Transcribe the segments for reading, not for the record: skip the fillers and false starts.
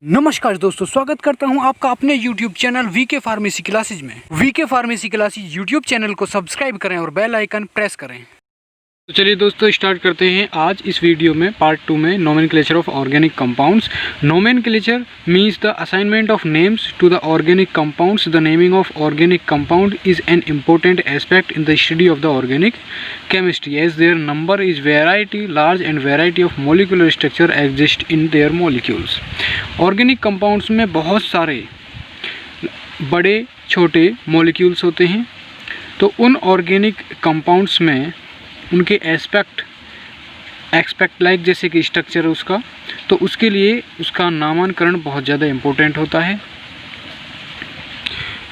नमस्कार दोस्तों, स्वागत करता हूं आपका अपने YouTube channel VK pharmacy classes में। VK pharmacy classes YouTube channel को सब्सक्राइब करें और बेल आइकन प्रेस करें। तो चलिए दोस्तों, स्टार्ट करते हैं आज इस वीडियो में पार्ट 2 में nomenclature of organic compounds. Nomenclature means the assignment of names to the organic compounds. The naming of organic compound is an important aspect in the study of the organic chemistry as their number is large and variety of molecular structure exist in their molecules। Organic compounds में बहुत सारे बड़े छोटे molecules होते हैं। तो उन organic compounds में उनके एक्सपेक्ट लाइक जैसे कि स्ट्रक्चर उसका, तो उसके लिए उसका नामांकरण बहुत ज़्यादा इम्पोर्टेंट होता है।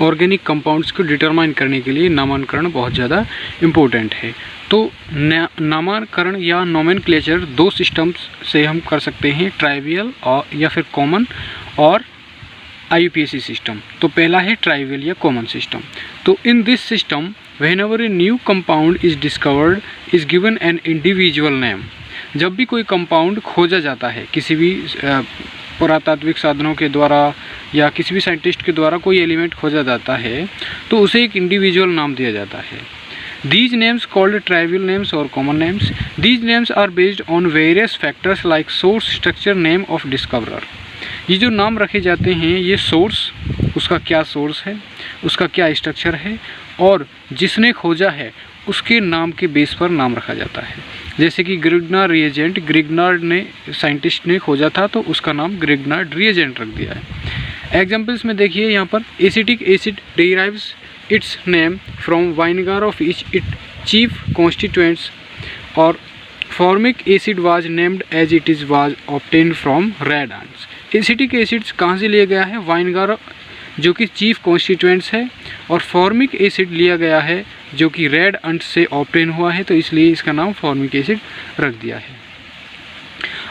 ऑर्गेनिक कंपाउंड्स को डिटरमाइन करने के लिए नामांकरण बहुत ज़्यादा इम्पोर्टेंट है। तो नामांकरण या नोमेनक्लेचर दो सिस्टम्स से हम कर सकते हैं, ट्राइवियल और या फिर कॉमन और IUPAC सिस्टम। तो पहला है ट्राइवियल या कॉमन सिस्टम। तो in this system whenever a new compound is discovered is given an individual name. जब भी कोई कंपाउंड खोजा जाता है किसी भी पुरातात्विक साधनों के द्वारा या किसी भी साइंटिस्ट के द्वारा कोई एलिमेंट खोजा जाता है तो उसे एक इंडिविजुअल नाम दिया जाता है। These names called trivial names or common names. These names are based on various factors like source, structure, name of discoverer। ये जो नाम रखे जाते हैं ये सोर्स, उसका क्या सोर्स है, उसका क्या स्ट्रक्चर है और जिसने खोजा है उसके नाम के बेस पर नाम रखा जाता है। जैसे कि ग्रिग्नार्ड रिएजेंट, ग्रिग्नार्ड ने साइंटिस्ट ने खोजा था तो उसका नाम ग्रिग्नार्ड रिएजेंट रख दिया है। एग्जाम्पल्स में देखिए यहाँ पर acetic acid derives its name from vinegar of its chief constituents, और formic acid was named as it was obtained from red ants। Acetic acids कहाँ से लिया गया है? वाइनगार जो कि चीफ कॉन्स्टिट्यूएंट्स है, और फॉर्मिक एसिड लिया गया है जो कि रेड अंट से ऑब्टेन हुआ है, तो इसलिए इसका नाम फॉर्मिक एसिड रख दिया है।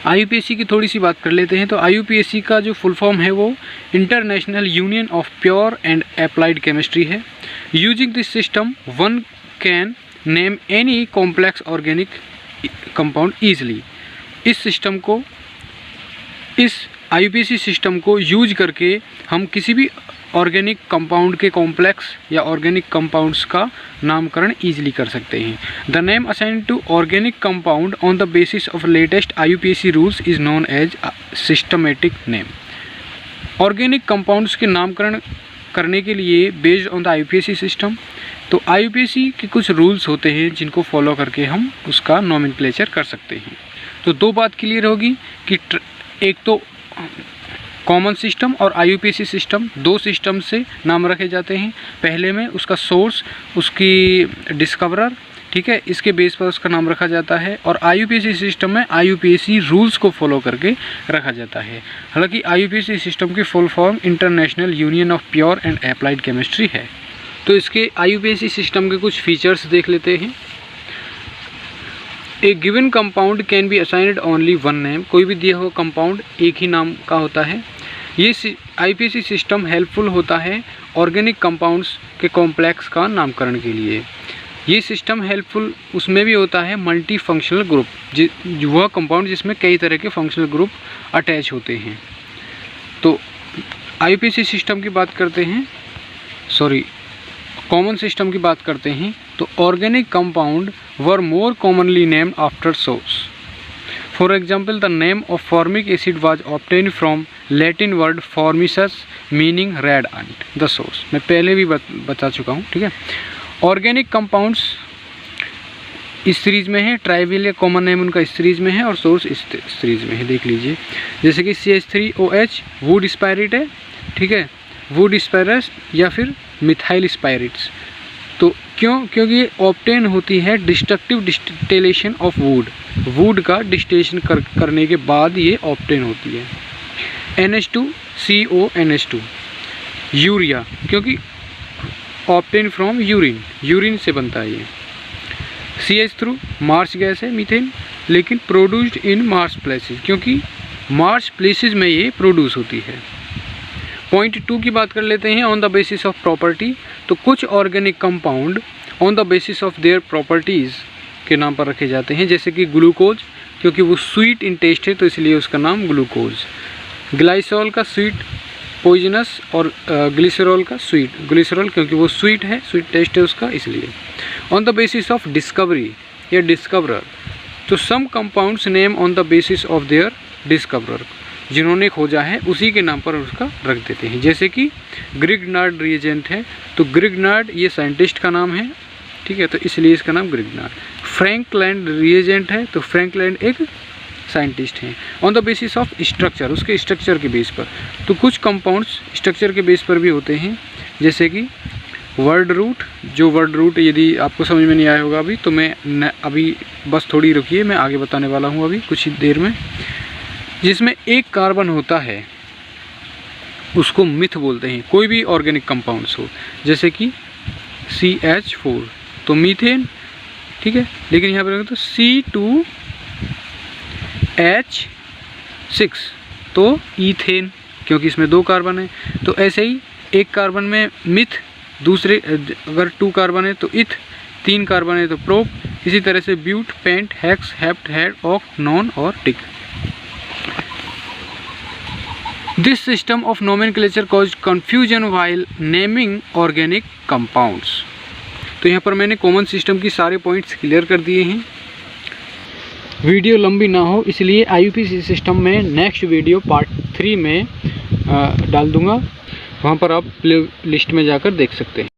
IUPAC की थोड़ी सी बात कर लेते हैं। तो IUPAC का जो फुल फॉर्म है वो international union of pure and applied chemistry है। Using this system one can name any complex organic compound easily. इस IUPAC सिस्टम को यूज करके हम किसी भी ऑर्गेनिक कंपाउंड के कॉम्प्लेक्स या ऑर्गेनिक कंपाउंड्स का नामकरण ईजिली कर सकते हैं। The name assign to organic compound on the basis of latest IUPAC rules is known as systematic name. Organic compounds के नामकरण करने के लिए based on the IUPAC system, तो IUPAC के कुछ रूल्स होते हैं जिनको फॉलो करके हम उसका नोमेनक्लेचर कर सकते हैं। तो दो बात क्लियर होगी कि एक तो कॉमन सिस्टम और IUPAC सिस्टम, दो सिस्टम से नाम रखे जाते हैं। पहले में उसका सोर्स, उसकी डिस्कवरर, ठीक है, इसके बेस पर उसका नाम रखा जाता है, और IUPAC सिस्टम में IUPAC रूल्स को फॉलो करके रखा जाता है। हालांकि IUPAC सिस्टम की full form international union of pure and applied chemistry है। तो इसके IUPAC सिस्टम के कुछ फीचर्स देख लेते हैं। A given compound can be assigned only one name. कोई भी दिया हुआ कंपाउंड एक ही नाम का होता है। ये IUPAC सिस्टम हेल्पफुल होता है ऑर्गेनिक कंपाउंड्स के कॉम्प्लेक्स का नामकरण के लिए। ये सिस्टम हेल्पफुल उसमें भी होता है मल्टी फंक्शनल ग्रुप, वह कंपाउंड जिसमें कई तरह के फंक्शनल ग्रुप अटैच होते हैं। तो IUPAC सिस्टम की बात करते हैं, कॉमन सिस्टम की बात करते हैं। तो organic compound were more commonly named after source. For example the name of formic acid was obtain from Latin word formicus meaning red ant, the source. मैं पहले भी बता चुका हूँ, ठीक है। ऑर्गेनिक कंपाउंड्स इस सीरीज में है, ट्राइवियल या कॉमन नेम उनका इस सीरीज में है और सोर्स इस सीरीज में है। देख लीजिए, जैसे कि CH3OH वुड स्पायरेट है, ठीक है, वुड स्पायरस या फिर मिथाइल स्पायरेट्स। तो क्योंकि ये ऑब्टेन होती है डिस्ट्रक्टिव डिस्टिलेशन ऑफ वुड का डिस्टिलेशन करने के बाद ये ऑब्टेन होती है। NH2CONH2 यूरिया, क्योंकि ऑब्टेन फ्रॉम यूरिन से बनता है ये। CH3 मार्स गैस है, मीथेन, लेकिन प्रोड्यूस्ड इन मार्स प्लेसेस, क्योंकि मार्स प्लेसेस में ये प्रोड्यूस होती है। पॉइंट 2 की बात कर लेते हैं, on the basis of property. तो कुछ organic compound on the basis of there properties के नाम पर रखे जाते हैं, जैसे कि ग्लूकोज, क्योंकि वो स्वीट इन टेस्ट है तो इसलिए उसका नाम ग्लूकोज। ग्लाइसोल का स्वीट पॉइजनस और ग्लिसरॉल का स्वीट, ग्लिसरॉल क्योंकि वो स्वीट है, स्वीट टेस्ट है उसका इसलिए। On the basis of discovery या डिस्कवरर, तो some compounds name on the basis of their discoverer, जिन्होंने खोजा है उसी के नाम पर उसका रख देते हैं। जैसे कि ग्रिग्नार्ड रिएजेंट है, तो ग्रिग्नार्ड ये साइंटिस्ट का नाम है, ठीक है, तो इसलिए इसका नाम ग्रिग्नार्ड। फ्रैंकलैंड रिएजेंट है, तो फ्रैंकलैंड एक साइंटिस्ट हैं। On the basis of structure, उसके स्ट्रक्चर के बेस पर, तो कुछ कंपाउंड्स स्ट्रक्चर के बेस पर भी होते हैं, जैसे कि वर्ड रूट। जो वर्ड रूट यदि आपको समझ में नहीं आया होगा अभी, तो मैं अभी बस थोड़ी रुकिए, मैं आगे बताने वाला हूँ अभी कुछ ही देर में। जिसमें एक कार्बन होता है उसको मिथ बोलते हैं, कोई भी ऑर्गेनिक कंपाउंड्स हो, जैसे कि CH4 तो मीथेन, ठीक है, लेकिन यहाँ पर तो C2H6 तो ईथेन, क्योंकि इसमें 2 कार्बन है। तो ऐसे ही एक कार्बन में मिथ, दूसरे अगर 2 कार्बन है तो इथ, 3 कार्बन है तो प्रोप, इसी तरह से ब्यूट, पेंट, हेक्स, हेप्ट, हेड, ऑक, नॉन और टिक। This system of nomenclature cause confusion while naming organic compounds. तो यहाँ पर मैंने कॉमन सिस्टम की सारे पॉइंट्स क्लियर कर दिए हैं। वीडियो लंबी ना हो इसलिए IUPAC सिस्टम में नेक्स्ट वीडियो पार्ट 3 में डाल दूँगा, वहाँ पर आप प्ले लिस्ट में जाकर देख सकते हैं।